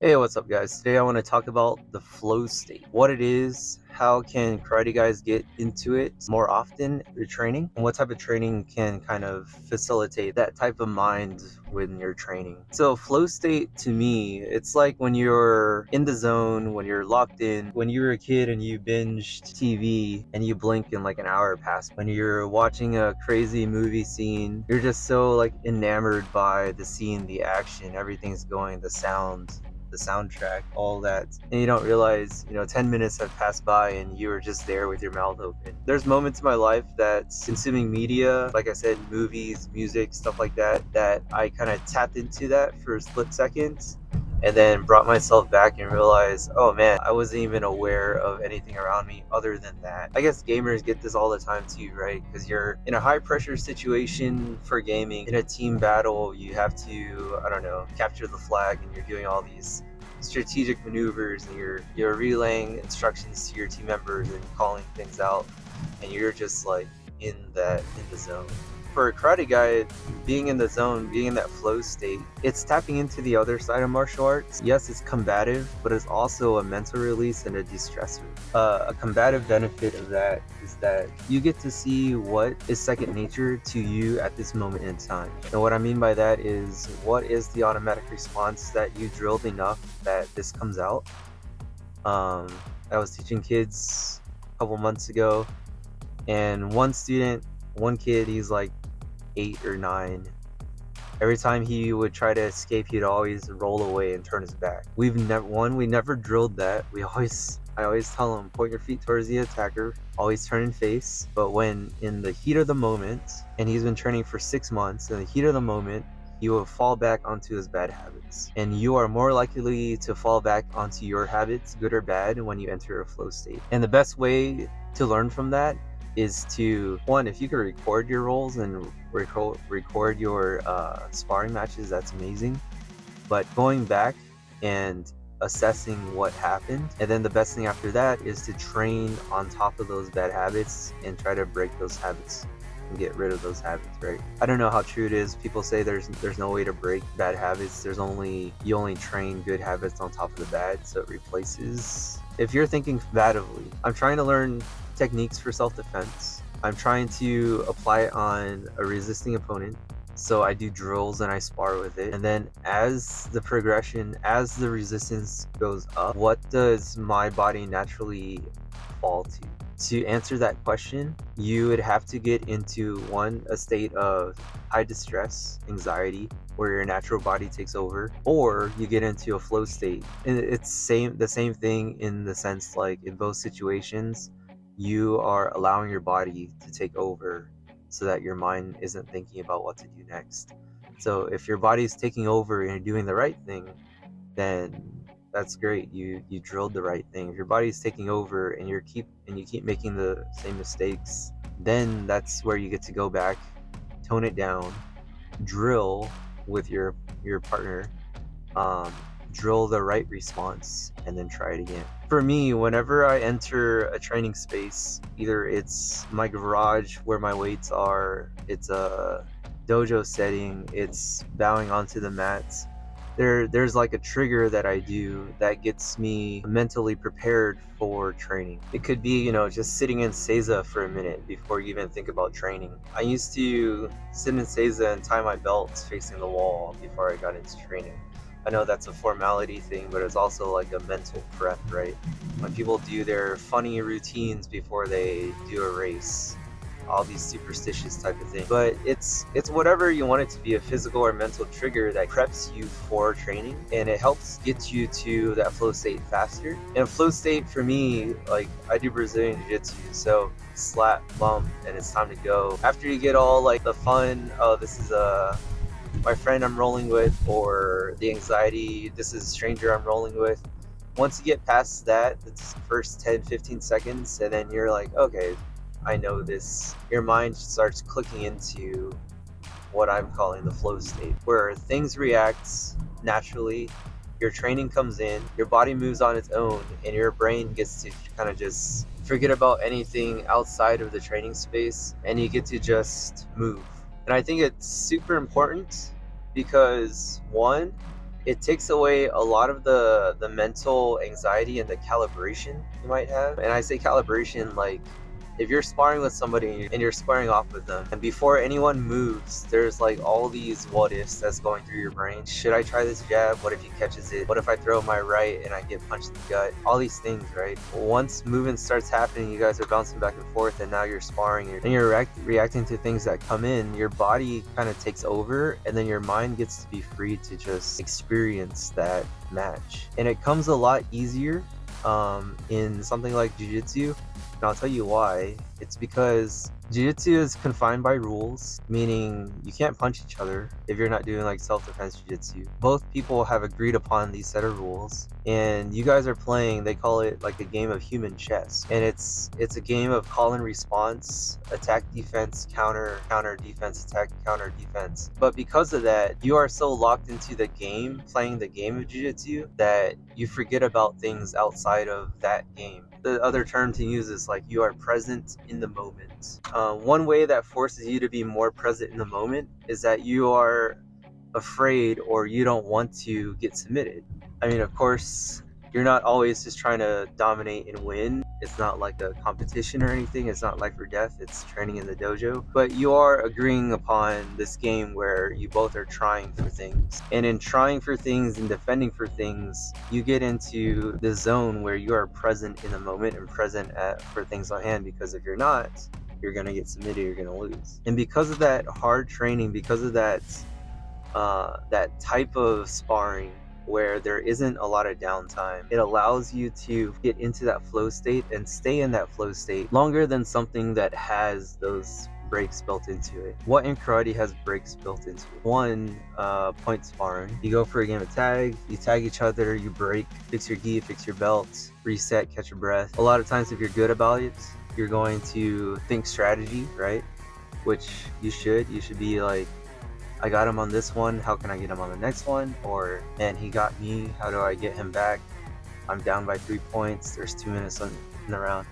Hey, what's up, guys? Today I want to talk about the flow state, what it is, how can karate guys get into it more often through training, and what type of training can kind of facilitate that type of mind when you're training. So, flow state to me, it's like when you're in the zone, when you're locked in, when you were a kid and you binged TV and you blink and like an hour passed. When you're watching a crazy movie scene, you're just so like enamored by the scene, the action, everything's going, the soundtrack, all that. And you don't realize, 10 minutes have passed by and you were just there with your mouth open. There's moments in my life that consuming media, like I said, movies, music, stuff like that, that I kind of tapped into that for a split second and then brought myself back and realized, oh man, I wasn't even aware of anything around me other than that. I guess gamers get this all the time too, right? Because you're in a high pressure situation for gaming. In a team battle, you have to, I don't know, capture the flag and you're doing all these strategic maneuvers and you're relaying instructions to your team members and calling things out, and you're just like in the zone. For a karate guy, being in the zone, being in that flow state, it's tapping into the other side of martial arts. Yes, it's combative, but it's also a mental release and a de-stressor. A combative benefit of that is that you get to see what is second nature to you at this moment in time. And what I mean by that is, what is the automatic response that you drilled enough that this comes out? Um, I was teaching kids a couple months ago, and one kid, he's like 8 or 9. Every time he would try to escape, he'd always roll away and turn his back. We never drilled that. I always tell him, point your feet towards the attacker, always turn and face. But when in the heat of the moment, and he's been training for 6 months, in the heat of the moment, he will fall back onto his bad habits. And you are more likely to fall back onto your habits, good or bad, when you enter a flow state. And the best way to learn from that is to, one, if you can record your rolls and record your sparring matches, that's amazing. But going back and assessing what happened, and then the best thing after that is to train on top of those bad habits and try to break those habits and get rid of those habits, right? I don't know how true it is. People say there's no way to break bad habits. You only train good habits on top of the bad, so it replaces. If you're thinking combatively, I'm trying to learn techniques for self-defense. I'm trying to apply it on a resisting opponent. So I do drills and I spar with it. And then as the resistance goes up, what does my body naturally fall to? To answer that question, you would have to get into a state of high distress, anxiety, where your natural body takes over, or you get into a flow state. And it's the same thing in the sense, like in both situations, you are allowing your body to take over so that your mind isn't thinking about what to do next. So if your body is taking over and you're doing the right thing, then that's great. You drilled the right thing. If your body's taking over and you keep making the same mistakes, then that's where you get to go back, tone it down, drill with your partner, um, drill the right response, and then try it again. For me, whenever I enter a training space, either it's my garage where my weights are, it's a dojo setting, it's bowing onto the mats, there's like a trigger that I do that gets me mentally prepared for training. It could be, just sitting in Seiza for a minute before you even think about training. I used to sit in Seiza and tie my belt facing the wall before I got into training. I know that's a formality thing, but it's also like a mental prep, right? When people do their funny routines before they do a race, all these superstitious type of thing. But it's whatever you want it to be, a physical or mental trigger that preps you for training, and it helps get you to that flow state faster. And flow state for me, like I do Brazilian Jiu-Jitsu, so slap, bump, and it's time to go. After you get all like the fun, oh, this is my friend I'm rolling with, or the anxiety, this is a stranger I'm rolling with. Once you get past that, the first 10-15 seconds, and then you're like, okay, I know this. Your mind starts clicking into what I'm calling the flow state, where things react naturally, your training comes in, your body moves on its own, and your brain gets to kind of just forget about anything outside of the training space, and you get to just move. And I think it's super important because, one, it takes away a lot of the mental anxiety and the calibration you might have. And I say calibration like, if you're sparring with somebody and you're squaring off with them, and before anyone moves, there's like all these what ifs that's going through your brain. Should I try this jab? What if he catches it? What if I throw my right and I get punched in the gut? All these things, right? Once movement starts happening, you guys are bouncing back and forth, and now you're sparring and you're reacting to things that come in. Your body kind of takes over, and then your mind gets to be free to just experience that match. And it comes a lot easier in something like jiu-jitsu. And I'll tell you why. It's because jiu-jitsu is confined by rules, meaning you can't punch each other if you're not doing like self-defense jiu-jitsu. Both people have agreed upon these set of rules, and you guys are playing, they call it like a game of human chess. And it's a game of call and response, attack, defense, counter, counter, defense, attack, counter, defense. But because of that, you are so locked into the game, playing the game of jiu-jitsu, that you forget about things outside of that game. The other term to use is like you are present in the moment. One way that forces you to be more present in the moment is that you are afraid or you don't want to get submitted. I mean, of course, you're not always just trying to dominate and win. It's not like a competition or anything. It's not life or death. It's training in the dojo. But you are agreeing upon this game where you both are trying for things. And in trying for things and defending for things, you get into the zone where you are present in the moment and present for things on hand. Because if you're not, you're going to get submitted, you're going to lose. And because of that hard training, because of that type of sparring where there isn't a lot of downtime, it allows you to get into that flow state and stay in that flow state longer than something that has those breaks built into it. What in karate has breaks built into it? One, point sparring. You go for a game of tag, you tag each other, you break, fix your gi, fix your belt, reset, catch your breath. A lot of times if you're good about it, you're going to think strategy, right? Which you should be like, I got him on this one, how can I get him on the next one? Or, man, he got me, how do I get him back? I'm down by 3 points, there's 2 minutes in the round.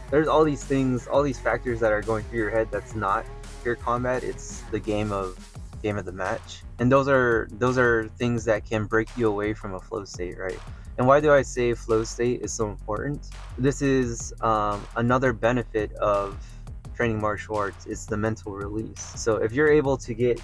There's all these things, all these factors that are going through your head that's not pure combat, it's the game of the match. And those are things that can break you away from a flow state, right? And why do I say flow state is so important? This is another benefit of training martial arts, is the mental release. So if you're able to get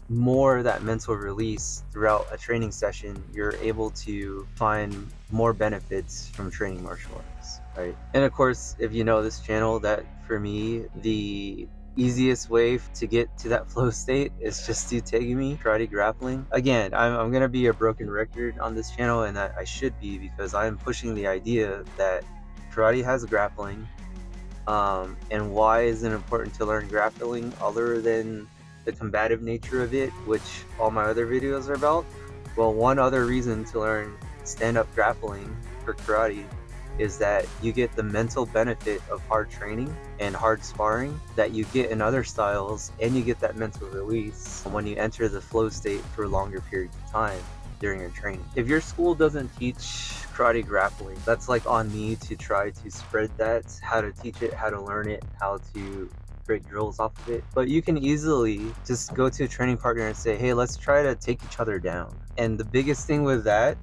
more of that mental release throughout a training session, you're able to find more benefits from training martial arts, right? And of course, if you know this channel, that for me, the easiest way to get to that flow state is just to take me karate grappling. Again, I'm gonna be a broken record on this channel, and I should be, because I'm pushing the idea that karate has grappling. And why is it important to learn grappling other than the combative nature of it, which all my other videos are about? Well, one other reason to learn stand-up grappling for karate is that you get the mental benefit of hard training and hard sparring that you get in other styles, and you get that mental release when you enter the flow state for longer periods of time during your training. If your school doesn't teach karate grappling, that's like on me to try to spread that, how to teach it, how to learn it, how to create drills off of it. But you can easily just go to a training partner and say, hey, let's try to take each other down. And the biggest thing with that,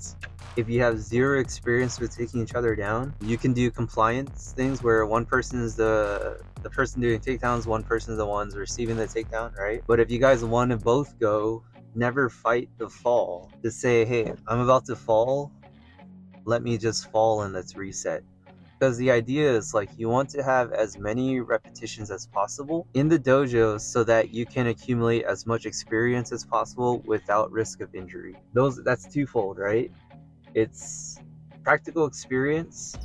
if you have zero experience with taking each other down, you can do compliance things where one person is the person doing takedowns, one person is the ones receiving the takedown, right? But if you guys want to both go, never fight the fall. Just say, hey, I'm about to fall, let me just fall and let's reset. Because the idea is like, you want to have as many repetitions as possible in the dojo so that you can accumulate as much experience as possible without risk of injury. That's twofold, right? It's practical experience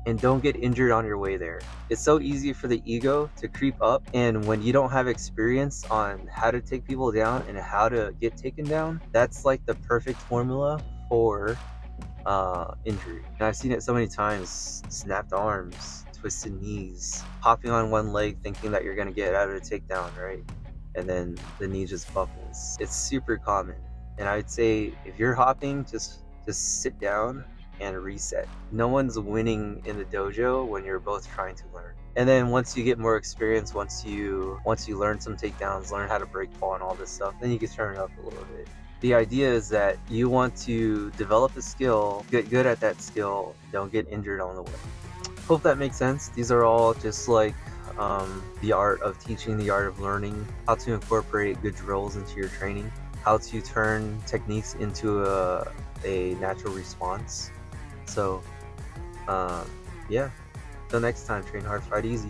and don't get injured on your way there. It's so easy for the ego to creep up, and when you don't have experience on how to take people down and how to get taken down, that's like the perfect formula for injury. And I've seen it so many times: snapped arms, twisted knees, hopping on one leg thinking that you're gonna get out of a takedown, right? And then the knee just buckles. It's super common. And I'd say if you're hopping, just sit down and reset. No one's winning in the dojo when you're both trying to learn. And then once you get more experience, once you learn some takedowns, learn how to break fall and all this stuff, then you can turn it up a little bit. The idea is that you want to develop a skill, get good at that skill, don't get injured on the way. Hope that makes sense. These are all just like the art of teaching, the art of learning, how to incorporate good drills into your training, how to turn techniques into a natural response. So, um, yeah, till next time, train hard, fight easy.